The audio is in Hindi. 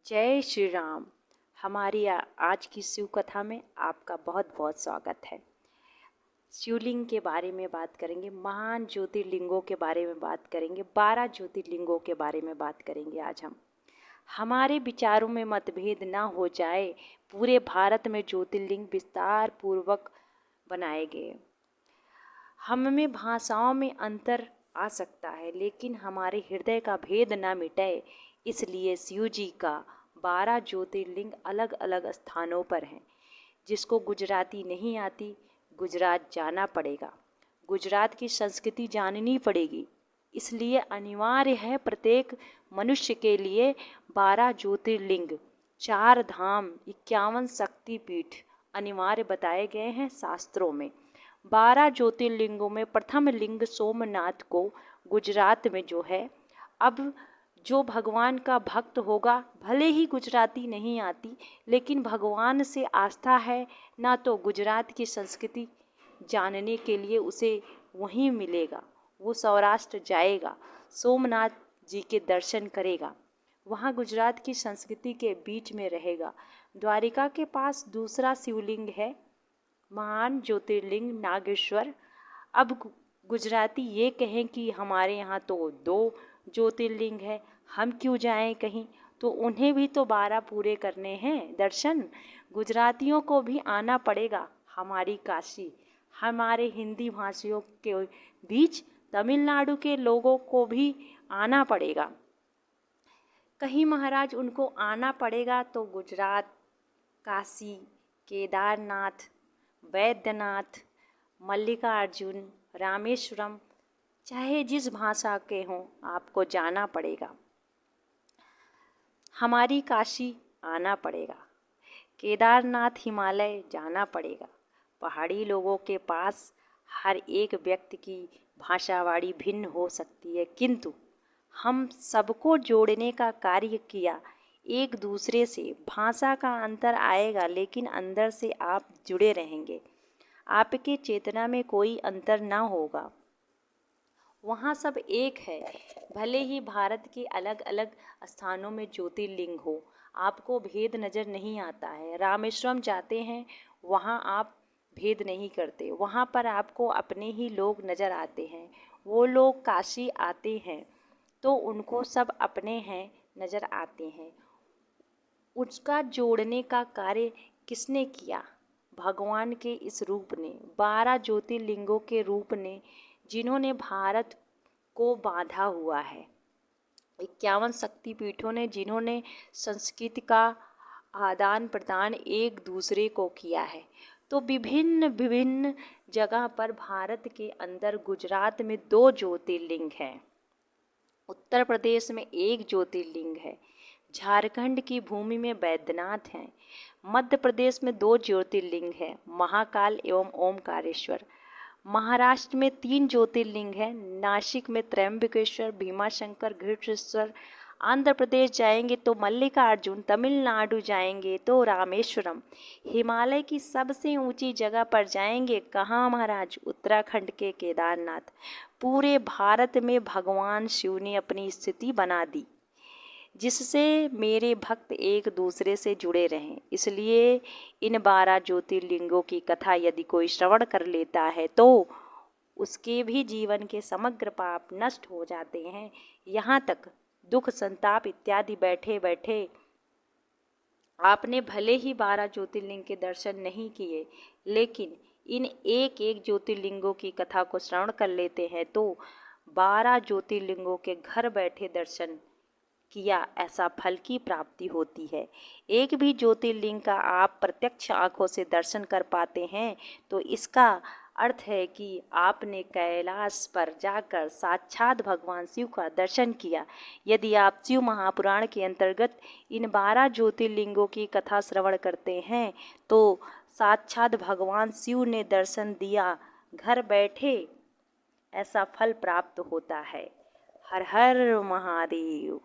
जय श्री राम। हमारी आज की शिव कथा में आपका बहुत बहुत स्वागत है। शिवलिंग के बारे में बात करेंगे, महान ज्योतिर्लिंगों के बारे में बात करेंगे, 12 ज्योतिर्लिंगों के बारे में बात करेंगे आज हम। हमारे विचारों में मतभेद ना हो जाए, पूरे भारत में ज्योतिर्लिंग विस्तार पूर्वक बनाए गए। हम में भाषाओं में अंतर आ सकता है, लेकिन हमारे हृदय का भेद ना मिटे, इसलिए शिव जी का 12 ज्योतिर्लिंग अलग अलग स्थानों पर हैं। जिसको गुजराती नहीं आती, गुजरात जाना पड़ेगा, गुजरात की संस्कृति जाननी पड़ेगी। इसलिए अनिवार्य है प्रत्येक मनुष्य के लिए 12 ज्योतिर्लिंग, 4 धाम, 51 शक्तिपीठ अनिवार्य बताए गए हैं शास्त्रों में। 12 ज्योतिर्लिंगों में प्रथम लिंग सोमनाथ को गुजरात में जो है, अब जो भगवान का भक्त होगा, भले ही गुजराती नहीं आती, लेकिन भगवान से आस्था है ना, तो गुजरात की संस्कृति जानने के लिए उसे वहीं मिलेगा। वो सौराष्ट्र जाएगा, सोमनाथ जी के दर्शन करेगा, वहाँ गुजरात की संस्कृति के बीच में रहेगा। द्वारिका के पास दूसरा शिवलिंग है, महान ज्योतिर्लिंग नागेश्वर। अब गुजराती ये कहें कि हमारे यहाँ तो 2 ज्योतिर्लिंग है, हम क्यों जाएं कहीं, तो उन्हें भी तो 12 पूरे करने हैं दर्शन। गुजरातियों को भी आना पड़ेगा हमारी काशी। हमारे हिंदी भाषियों के बीच तमिलनाडु के लोगों को भी आना पड़ेगा। कहीं महाराज उनको आना पड़ेगा तो गुजरात, काशी, केदारनाथ, वैद्यनाथ, मल्लिकार्जुन, रामेश्वरम, चाहे जिस भाषा के हों, आपको जाना पड़ेगा। हमारी काशी आना पड़ेगा, केदारनाथ हिमालय जाना पड़ेगा। पहाड़ी लोगों के पास हर एक व्यक्ति की भाषावाड़ी भिन्न हो सकती है, किंतु हम सबको जोड़ने का कार्य किया एक दूसरे से। भाषा का अंतर आएगा, लेकिन अंदर से आप जुड़े रहेंगे, आपके चेतना में कोई अंतर ना होगा। वहाँ सब एक है, भले ही भारत के अलग अलग स्थानों में ज्योतिर्लिंग हो, आपको भेद नज़र नहीं आता है। रामेश्वरम जाते हैं, वहाँ आप भेद नहीं करते, वहाँ पर आपको अपने ही लोग नज़र आते हैं। वो लोग काशी आते हैं तो उनको सब अपने हैं नज़र आते हैं। उसका जोड़ने का कार्य किसने किया? भगवान के इस रूप ने, 12 ज्योतिर्लिंगों के रूप ने, जिन्होंने भारत को बांधा हुआ है। 51 शक्तिपीठों ने, जिन्होंने संस्कृति का आदान प्रदान एक दूसरे को किया है। तो विभिन्न विभिन्न जगह पर भारत के अंदर, गुजरात में 2 ज्योतिर्लिंग हैं, उत्तर प्रदेश में 1 ज्योतिर्लिंग है, झारखंड की भूमि में बैद्यनाथ हैं, मध्य प्रदेश में 2 ज्योतिर्लिंग हैं, महाकाल एवं ओमकारेश्वर। महाराष्ट्र में 3 ज्योतिर्लिंग हैं, नासिक में त्र्यंबकेश्वर, भीमाशंकर, घृतेश्वर। आंध्र प्रदेश जाएंगे तो मल्लिकार्जुन, तमिलनाडु जाएंगे तो रामेश्वरम। हिमालय की सबसे ऊंची जगह पर जाएंगे कहाँ महाराज? उत्तराखंड के केदारनाथ। पूरे भारत में भगवान शिव ने अपनी स्थिति बना दी, जिससे मेरे भक्त एक दूसरे से जुड़े रहें। इसलिए इन 12 ज्योतिर्लिंगों की कथा यदि कोई श्रवण कर लेता है तो उसके भी जीवन के समग्र पाप नष्ट हो जाते हैं। यहाँ तक दुख, संताप इत्यादि बैठे बैठे आपने भले ही 12 ज्योतिर्लिंग के दर्शन नहीं किए, लेकिन इन एक एक ज्योतिर्लिंगों की कथा को श्रवण कर लेते हैं तो 12 ज्योतिर्लिंगों के घर बैठे दर्शन किया ऐसा फल की प्राप्ति होती है। एक भी ज्योतिर्लिंग का आप प्रत्यक्ष आंखों से दर्शन कर पाते हैं तो इसका अर्थ है कि आपने कैलाश पर जाकर साक्षात भगवान शिव का दर्शन किया। यदि आप शिव महापुराण के अंतर्गत इन 12 ज्योतिर्लिंगों की कथा श्रवण करते हैं तो साक्षात भगवान शिव ने दर्शन दिया घर बैठे, ऐसा फल प्राप्त होता है। हर हर महादेव।